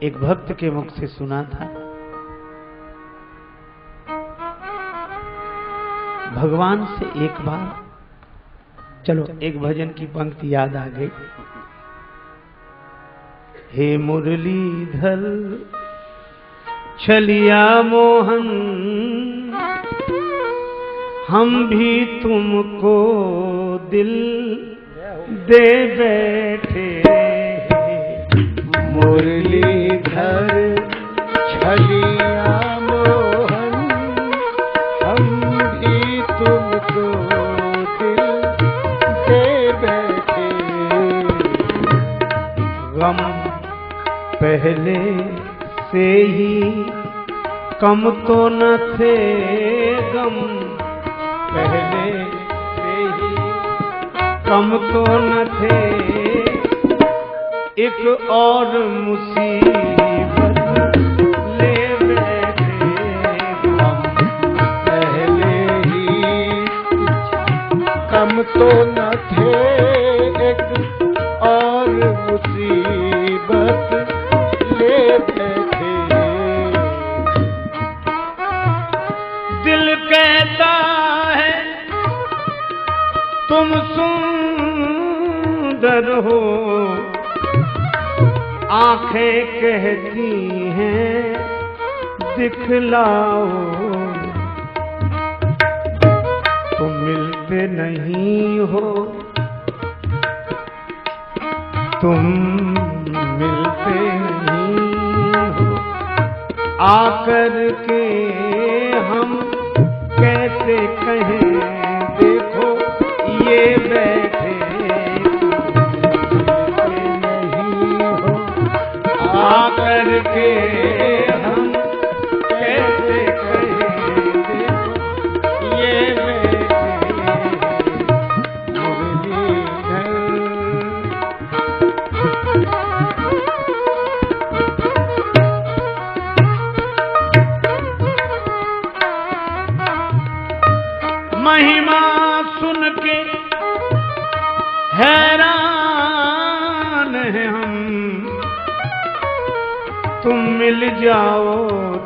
एक भक्त के मुख से सुना था। भगवान से एक बार, चलो एक भजन की पंक्ति याद आ गई। हे मुरलीधर छलिया मोहन, हम भी तुमको दिल दे बैठे। मुरलीधर छलिया मोहन, हम भी तुमको दिल दे बैठे। गम पहले से ही कम तो न थे, गम पहले से ही कम तो न थे, एक और मुसीबत ले बैठे। हम पहले ही कम तो न थे, एक और मुसीबत ले बैठे। दिल कहता है तुम सुंदर हो, आंखें कहती हैं दिखलाओ। तुम मिलते नहीं हो, तुम मिलते नहीं हो, आकर के हम कैसे कहें देखो ये बैठे। आकर के हम कैसे कहें देखो ये बैठे। मुरलीधर महिमा सुन के हैरान हैं हम, तुम मिल जाओ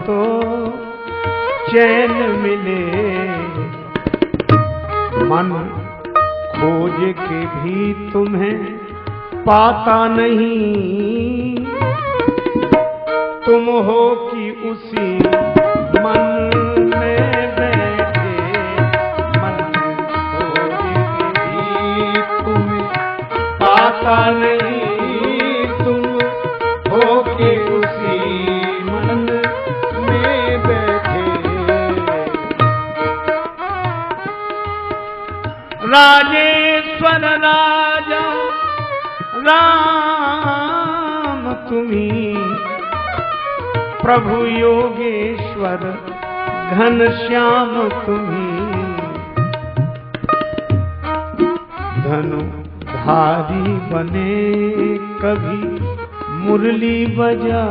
तो चैन मिले। मन खोज के भी तुम्हें पाता नहीं, तुम हो कि उसी मन में बैठे। मन खोज के भी तुम्हें पाता नहीं, तुम हो कि मन में बैठे। राजेश्वर राजा राम तुम्ही, प्रभु योगेश्वर घनश्याम तुम्ही। धनुधारी बने कभी मुरली बजा,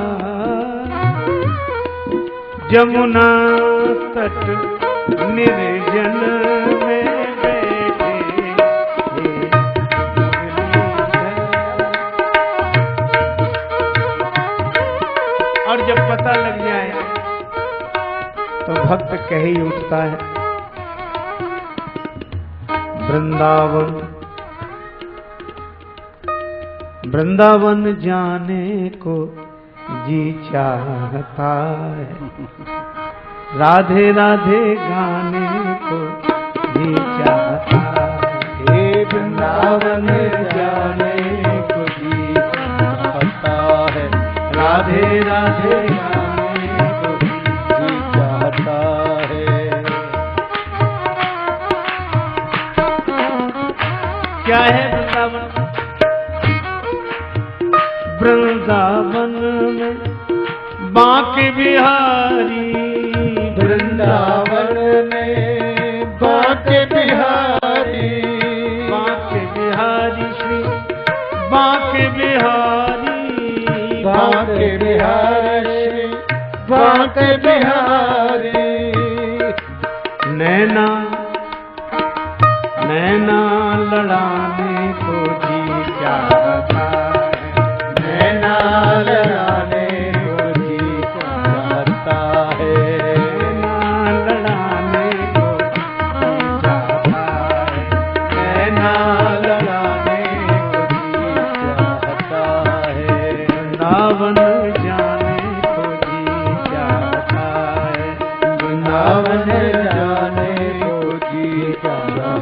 जमुना तट निर्जन में बैठे। और जब पता लग जाए तो भक्त कह ही उठता है, वृंदावन वृंदावन जाने को जी चाहता है, राधे राधे गाने को जी चाहता है। हे वृंदावन जाने को जी चाहता है, राधे राधे गाने को जी चाहता है। क्या है वृंदावन? वृंदावन में बांके बिहारी, वृंदावन में बांके बिहारी, बांके बिहारी श्री बांके बिहारी, बांके बिहारी श्री बांके बिहारी। नैना नैना लड़ाने को जी चाहता है, नैना लड़ाने वृंदावन जाने को जी चाहता है, वृंदावन जाने को जी चाहता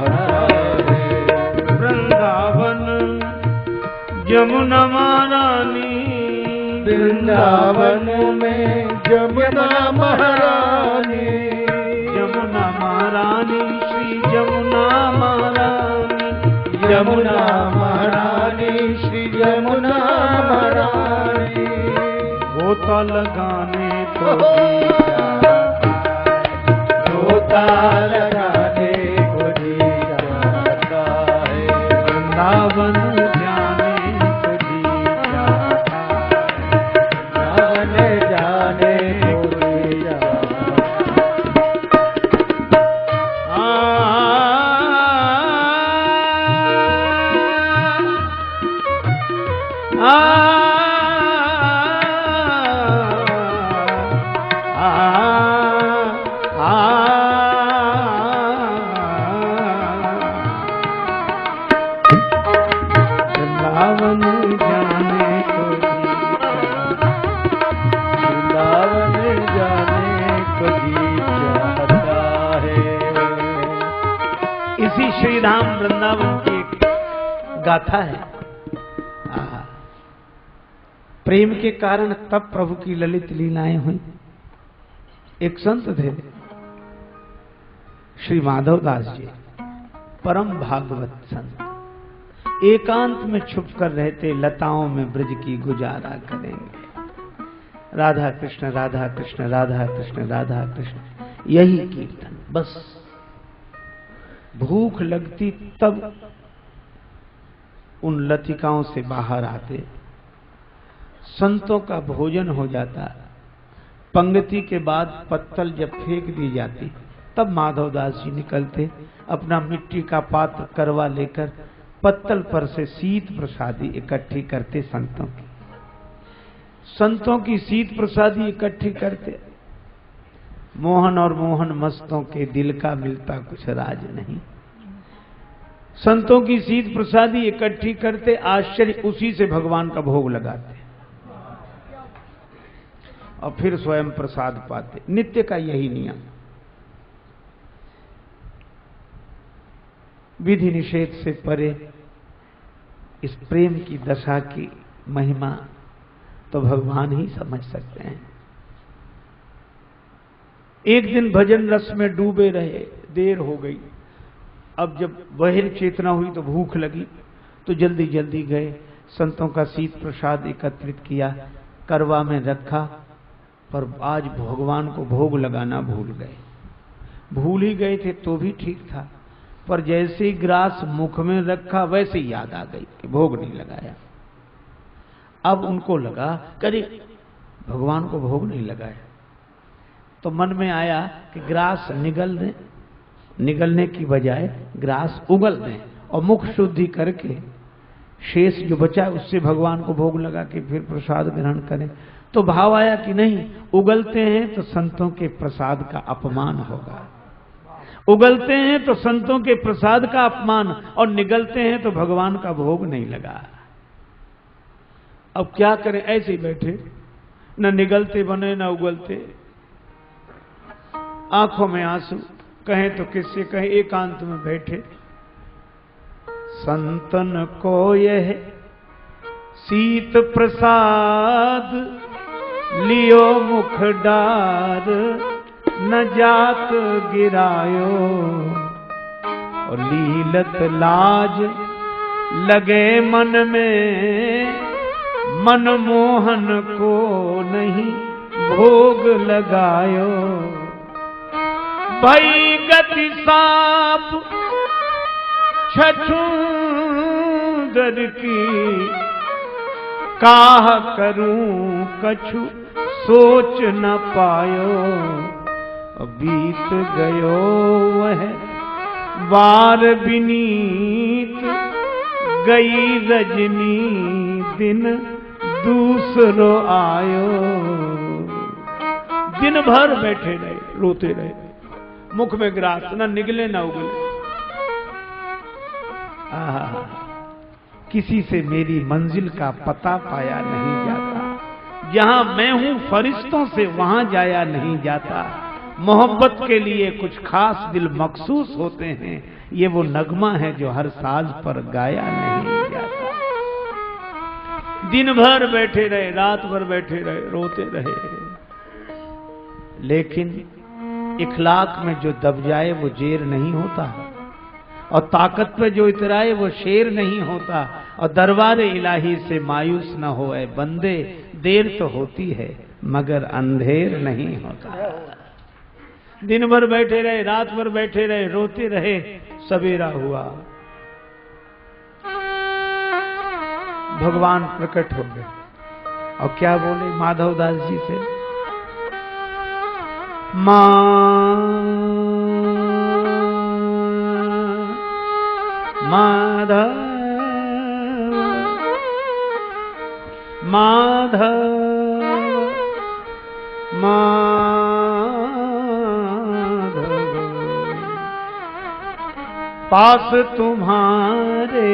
है। वृंदावन जमुना महारानी, वृंदावन में जमुना महारानी, यमुना महारानी श्री यमुना महारानी, यमुना महारानी श्री यमुना महारानी। गोता लगाने को जी चाहता है, गोता लगाने को जी चाहता है। वृंदावन जाने को जी चाहता है, वृंदावन जाने को जी चाहता है। वृंदावन जाने को जी वृंदावन जाने को जी चाहता है। इसी श्री धाम वृंदावन की एक गाथा है। प्रेम के कारण तब प्रभु की ललित लीलाएं हुई। एक संत थे श्री माधव दास जी, परम भागवत संत, एकांत में छुप कर रहते, लताओं में ब्रज की गुजारा करेंगे। राधा कृष्ण राधा कृष्ण राधा कृष्ण राधा कृष्ण, यही कीर्तन बस। भूख लगती तब उन लतिकाओं से बाहर आते, संतों का भोजन हो जाता, पंक्ति के बाद पत्तल जब फेंक दी जाती तब माधवदास जी निकलते, अपना मिट्टी का पात्र करवा लेकर पत्तल पर से शीत प्रसादी इकट्ठी करते। संतों की शीत प्रसादी इकट्ठी करते। मोहन और मोहन मस्तों के दिल का मिलता कुछ राज नहीं। संतों की शीत प्रसादी इकट्ठी करते, आश्चर्य, उसी से भगवान का भोग लगाते और फिर स्वयं प्रसाद पाते। नित्य का यही नियम। विधि निषेध से परे इस प्रेम की दशा की महिमा तो भगवान ही समझ सकते हैं। एक दिन भजन रस में डूबे रहे, देर हो गई। अब जब बहिर चेतना हुई तो भूख लगी, तो जल्दी जल्दी गए, संतों का शीत प्रसाद एकत्रित किया, करवा में रखा, पर आज भगवान को भोग लगाना भूल गए। भूल ही गए थे तो भी ठीक था, पर जैसे ही ग्रास मुख में रखा वैसे ही याद आ गई कि भोग नहीं लगाया। अब उनको लगा करी भगवान को भोग नहीं लगाया, तो मन में आया कि ग्रास निगल दें, निगलने की बजाय ग्रास उगल दें और मुख शुद्धि करके शेष जो बचा उससे भगवान को भोग लगा के फिर प्रसाद ग्रहण करें। तो भाव आया कि नहीं, उगलते हैं तो संतों के प्रसाद का अपमान होगा, उगलते हैं तो संतों के प्रसाद का अपमान, और निगलते हैं तो भगवान का भोग नहीं लगा। अब क्या करें, ऐसे ही बैठे, न निगलते बने न उगलते, आंखों में आंसू, कहें तो किससे कहें, एकांत में बैठे। संतन को यह शीत प्रसाद लियो मुख डार, न जात गिरायो, और लीलत लाज लगे मन में, मन मोहन को नहीं भोग लगायो। भई गति साप छछूंदर की, काह करूं कछु सोच न पायो। बीत गयो वह बार बिनीत, गई रजनी दिन दूसरो आयो। दिन भर बैठे रहे, रोते रहे, मुख में ग्रास, न निगले न उगले। किसी से मेरी मंजिल का पता पाया नहीं जाता, जहां मैं हूं फरिश्तों से वहां जाया नहीं जाता। मोहब्बत के लिए कुछ खास दिल मखसूस होते हैं, ये वो नगमा है जो हर साज पर गाया नहीं जाता। दिन भर बैठे रहे, रात भर बैठे रहे, रोते रहे, लेकिन इखलाक में जो दब जाए वो जेर नहीं होता, और ताकत पे जो इतराए वो शेर नहीं होता। और दरबार इलाही से मायूस न हो ऐ बंदे, देर तो होती है मगर अंधेर नहीं होता। दिन भर बैठे रहे, रात भर बैठे रहे, रोते रहे, सवेरा हुआ, भगवान प्रकट हो गए और क्या बोले माधव दास जी से, माधव माधव माधव, पास तुम्हारे